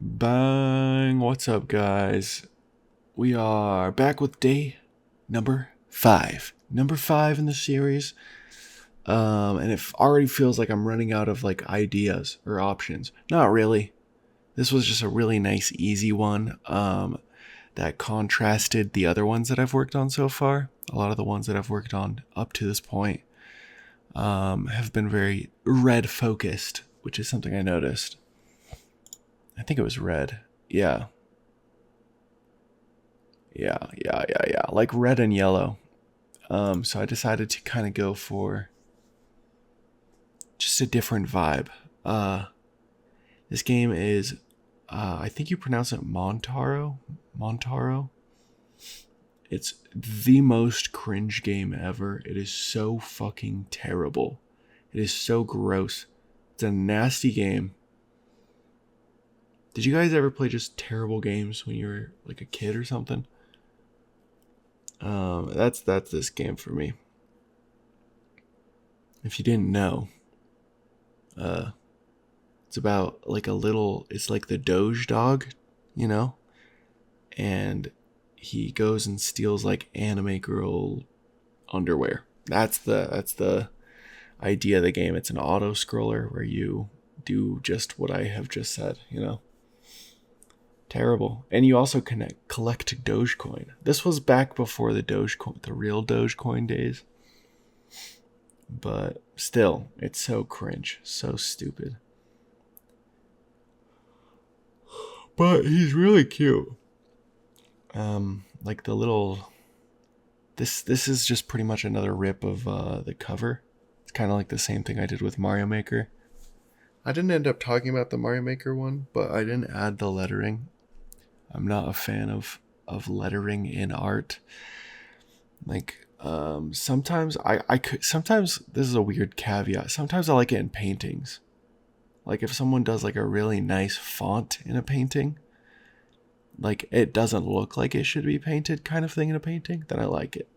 Bang! What's up, guys? We are back with day number 5. Number 5 in the series. And it already feels like I'm running out of like ideas or options. Not really. This was just a really nice, easy one. That contrasted the other ones that I've worked on so far. A lot of the ones that I've worked on up to this point have been very red focused, which is something I noticed. I think it was red. Yeah. Yeah. Like red and yellow. So I decided to kind of go for just a different vibe. This game is, I think you pronounce it Montaro. Montaro. It's the most cringe game ever. It is so fucking terrible. It is so gross. It's a nasty game. Did you guys ever play just terrible games when you were like a kid or something? That's this game for me. If you didn't know, it's about like it's like the Doge dog, you know, and he goes and steals like anime girl underwear. That's the idea of the game. It's an auto scroller where you do just what I have just said, you know. Terrible. And you also collect Dogecoin. This was back before the real Dogecoin days. But still, it's so cringe, so stupid. But he's really cute. Like the little. This is just pretty much another rip of the cover. It's kind of like the same thing I did with Mario Maker. I didn't end up talking about the Mario Maker one, but I didn't add the lettering. I'm not a fan of lettering in art. Like sometimes I could sometimes this is a weird caveat. Sometimes I like it in paintings. Like if someone does like a really nice font in a painting, like it doesn't look like it should be painted kind of thing in a painting, then I like it.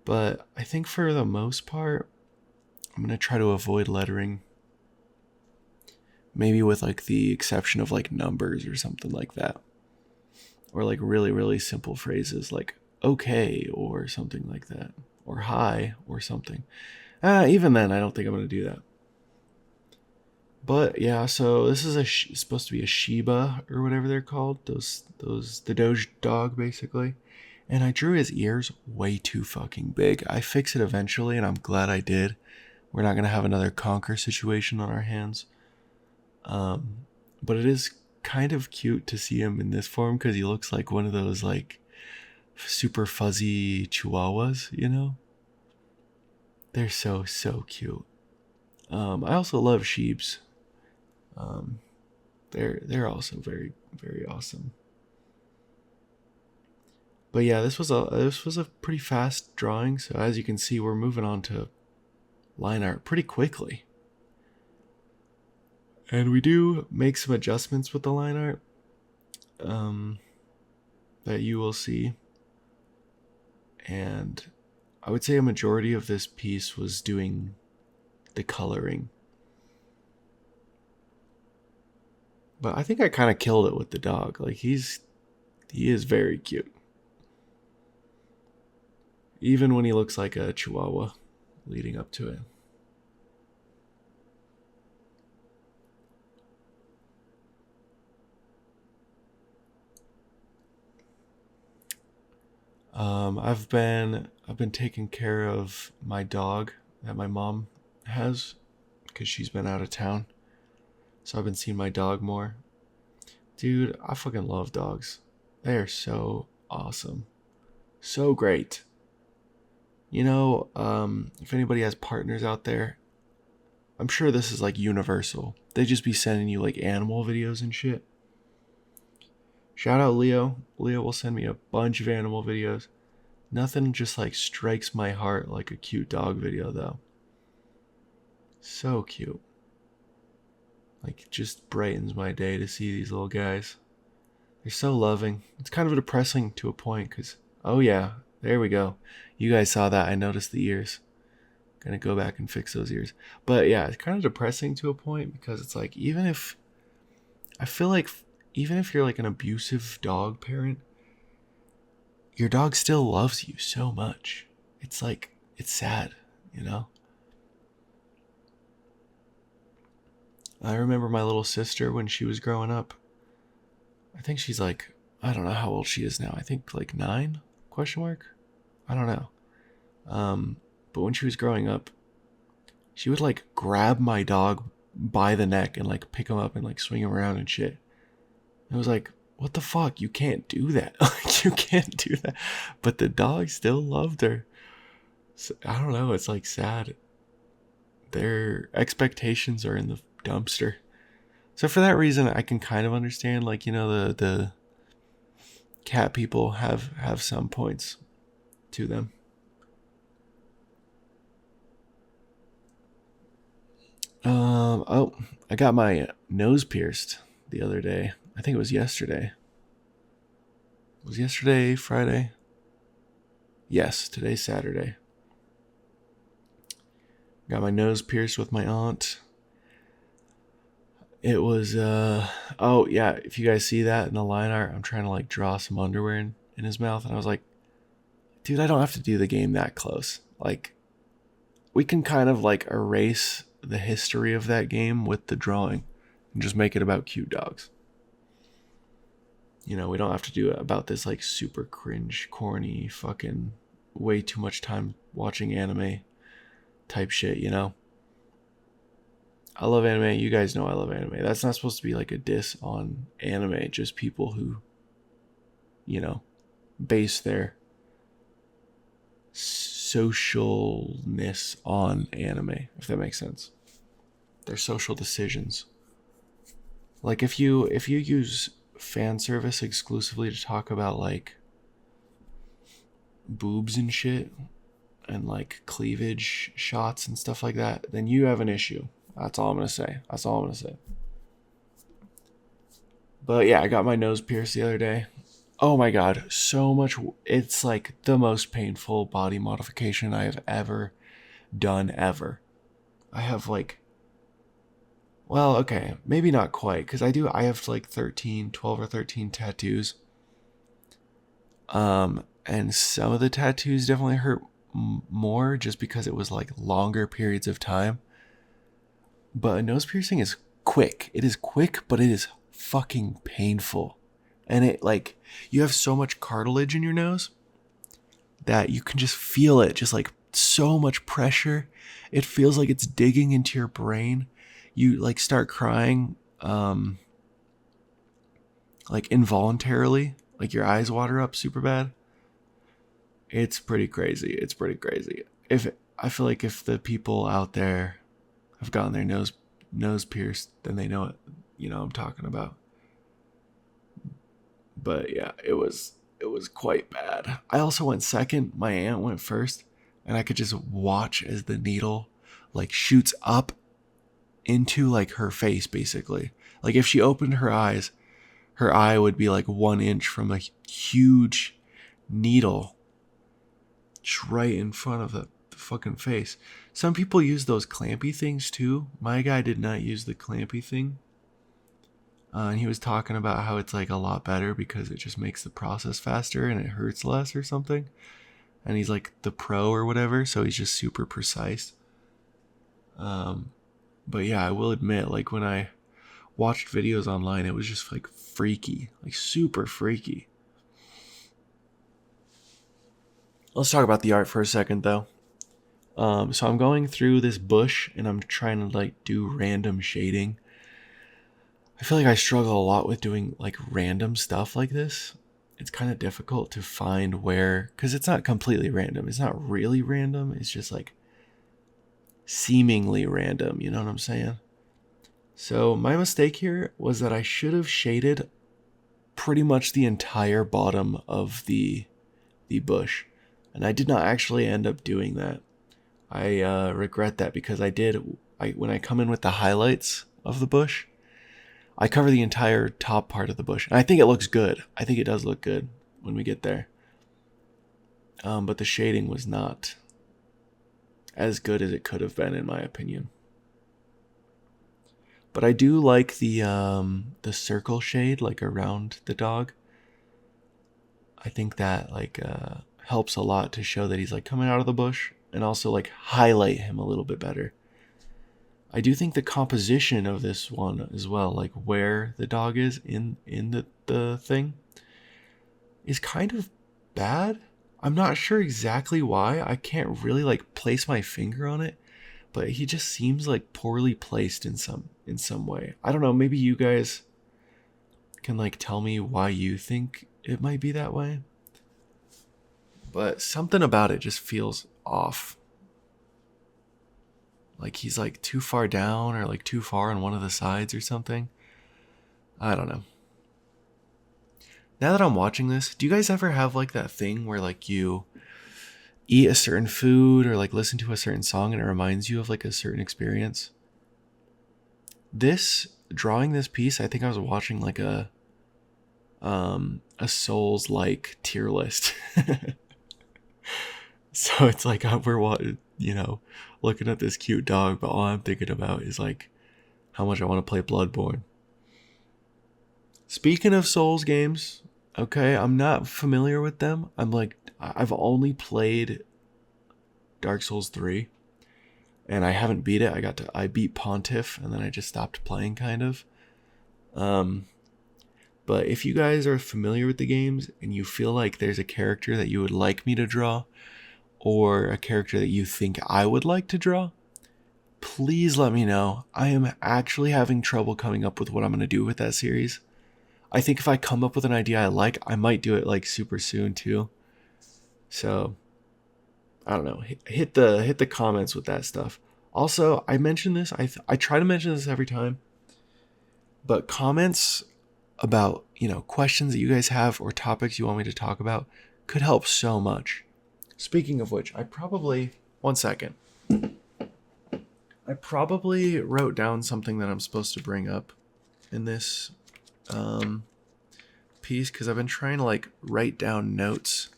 But I think for the most part, I'm going to try to avoid lettering. Maybe with like the exception of like numbers or something like that. Or like really, really simple phrases like okay or something like that. Or hi or something. Even then, I don't think I'm going to do that. But yeah, so this is supposed to be a Shiba or whatever they're called. The Doge dog basically. And I drew his ears way too fucking big. I fix it eventually, and I'm glad I did. We're not gonna have another Conquer situation on our hands. But it is kind of cute to see him in this form because he looks like one of those like super fuzzy chihuahuas, you know? They're so cute. I also love sheeps. They're also very, very awesome. But yeah, this was a pretty fast drawing, so as you can see, we're moving on to line art pretty quickly. And we do make some adjustments with the line art that you will see. And I would say a majority of this piece was doing the coloring. But I think I kind of killed it with the dog. Like he is very cute. Even when he looks like a chihuahua leading up to it. I've been taking care of my dog that my mom has because she's been out of town. So I've been seeing my dog more. Dude, I fucking love dogs. They are so awesome. So great. You know, if anybody has partners out there, I'm sure this is like universal. They just be sending you like animal videos and shit. Shout out Leo. Leo will send me a bunch of animal videos. Nothing just like strikes my heart like a cute dog video though. So cute. Like it just brightens my day to see these little guys. They're so loving. It's kind of depressing to a point because, oh yeah, there we go. You guys saw that. I noticed the ears. Gonna go back and fix those ears. But yeah, it's kind of depressing to a point because it's like, even if I feel like even if you're like an abusive dog parent, your dog still loves you so much. It's like, it's sad, you know? I remember my little sister when she was growing up. I think she's like, I don't know how old she is now. I think like 9? Question mark? I don't know. But when she was growing up, she would like grab my dog by the neck and like pick him up and like swing him around and shit. It was like, what the fuck? You can't do that. Like, you can't do that. But the dog still loved her. So, I don't know. It's like sad. Their expectations are in the dumpster. So for that reason, I can kind of understand, like, you know, the cat people have some points to them. Oh, I got my nose pierced the other day. I think it was yesterday. Was yesterday Friday? Yes, today's Saturday. Got my nose pierced with my aunt. It was oh yeah, if you guys see that in the line art, I'm trying to like draw some underwear in his mouth, and I was like, dude, I don't have to do the game that close. Like, we can kind of like erase the history of that game with the drawing and just make it about cute dogs. You know, we don't have to do it about this like super cringe, corny, fucking way too much time watching anime type shit, you know? I love anime. You guys know I love anime. That's not supposed to be like a diss on anime, just people who, you know, base their socialness on anime, if that makes sense. Their social decisions. Like if you use fan service exclusively to talk about like boobs and shit and like cleavage shots and stuff like that, then you have an issue. That's all I'm gonna say. But yeah, I got my nose pierced the other day. Oh my god, so much. It's like the most painful body modification I have ever done ever. I have like, well, okay, maybe not quite, because I have like 12 or 13 tattoos. And some of the tattoos definitely hurt more just because it was like longer periods of time. But a nose piercing is quick. It is quick, but it is fucking painful. And it like, you have so much cartilage in your nose that you can just feel it, just like so much pressure. It feels like it's digging into your brain. You like start crying, like involuntarily, like your eyes water up super bad. It's pretty crazy. If I feel like if the people out there have gotten their nose pierced, then they know what, you know, I'm talking about. But yeah, it was quite bad. I also went second. My aunt went first, and I could just watch as the needle like shoots up into like her face, basically. Like if she opened her eyes, her eye would be like 1 inch from a huge needle just right in front of the fucking face. Some people use those clampy things too. My guy did not use the clampy thing. And he was talking about how it's like a lot better because it just makes the process faster and it hurts less or something. And he's like the pro or whatever, so he's just super precise. But yeah, I will admit, like when I watched videos online, it was just like freaky, like super freaky. Let's talk about the art for a second though. So I'm going through this bush and I'm trying to like do random shading. I feel like I struggle a lot with doing like random stuff like this. It's kind of difficult to find where, because it's not completely random. It's not really random. It's just like seemingly random. You know what I'm saying? So my mistake here was that I should have shaded pretty much the entire bottom of the bush. And I did not actually end up doing that. I regret that because when I come in with the highlights of the bush, I cover the entire top part of the bush. And I think it looks good. I think it does look good when we get there. But the shading was not as good as it could have been, in my opinion. But I do like the circle shade like around the dog. I think that like helps a lot to show that he's like coming out of the bush and also like highlight him a little bit better. I do think the composition of this one as well, like where the dog is in the thing, is kind of bad. I'm not sure exactly why. I can't really like place my finger on it, but he just seems like poorly placed in some way. I don't know, maybe you guys can like tell me why you think it might be that way. But something about it just feels off. Like he's like too far down or like too far on one of the sides or something. I don't know. Now that I'm watching this, do you guys ever have like that thing where like you eat a certain food or like listen to a certain song and it reminds you of like a certain experience? This drawing this piece, I think I was watching like a Souls like tier list. So it's like we're looking at this cute dog, but all I'm thinking about is like how much I want to play Bloodborne. Speaking of Souls games, okay, I'm not familiar with them. I've only played Dark Souls 3 and I haven't beat it. I beat Pontiff and then I just stopped playing kind of. But if you guys are familiar with the games and you feel like there's a character that you would like me to draw or a character that you think I would like to draw, please let me know. I am actually having trouble coming up with what I'm going to do with that series. I think if I come up with an idea I like, I might do it like super soon too. So, I don't know. Hit the comments with that stuff. Also, I mentioned this. I try to mention this every time. But comments about, questions that you guys have or topics you want me to talk about could help so much. Speaking of which, one second. I probably wrote down something that I'm supposed to bring up in this piece because I've been trying to like write down notes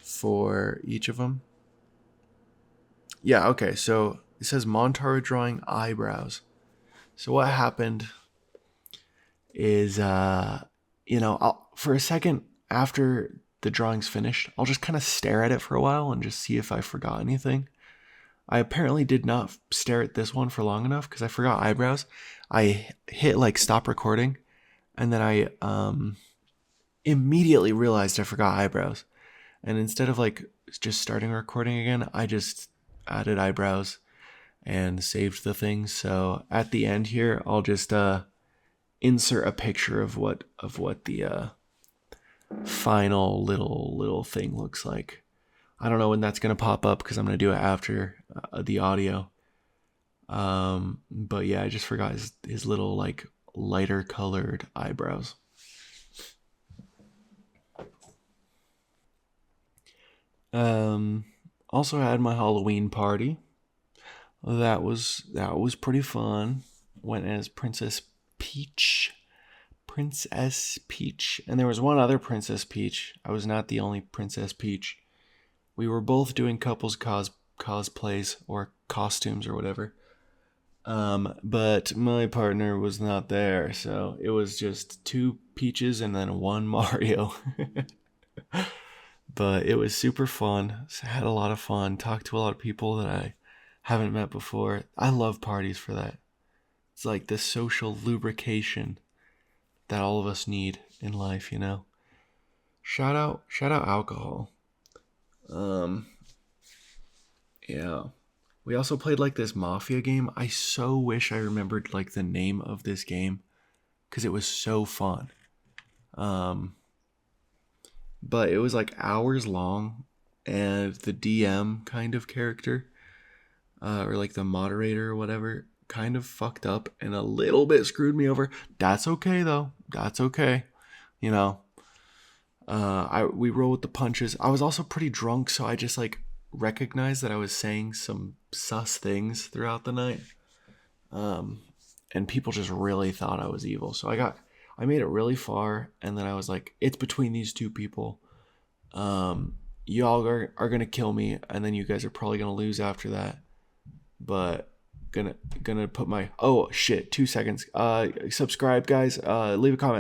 for each of them. Yeah, okay, so it says Montaro drawing eyebrows. So what happened is, for a second after the drawing's finished, I'll just kind of stare at it for a while and just see if I forgot anything. I apparently did not stare at this one for long enough because I forgot eyebrows. I hit like stop recording and then I immediately realized I forgot eyebrows. And instead of like just starting recording again, I just added eyebrows and saved the thing. So at the end here, I'll just insert a picture of what the final little thing looks like. I don't know when that's gonna pop up because I'm gonna do it after the audio. But yeah, I just forgot his little like lighter colored eyebrows. Also had my Halloween party. That was pretty fun. Went as Princess Peach. And there was one other Princess Peach. I was not the only Princess Peach. We were both doing couples cosplays or costumes or whatever. But my partner was not there, so it was just two Peaches and then one Mario. But it was super fun. I had a lot of fun. Talked to a lot of people that I haven't met before. I love parties for that. It's like the social lubrication that all of us need in life, Shout out alcohol. Yeah. We also played like this mafia game. I so wish I remembered like the name of this game because it was so fun. But it was like hours long, and the DM kind of character, or like the moderator or whatever, kind of fucked up and a little bit screwed me over. That's okay though. That's okay. We roll with the punches. I was also pretty drunk, so I just like recognized that I was saying some sus things throughout the night. And people just really thought I was evil. So I made it really far, and then I was like, it's between these two people. Y'all are gonna kill me, and then you guys are probably gonna lose after that. But gonna put my, oh shit, 2 seconds. Subscribe, guys. Leave a comment.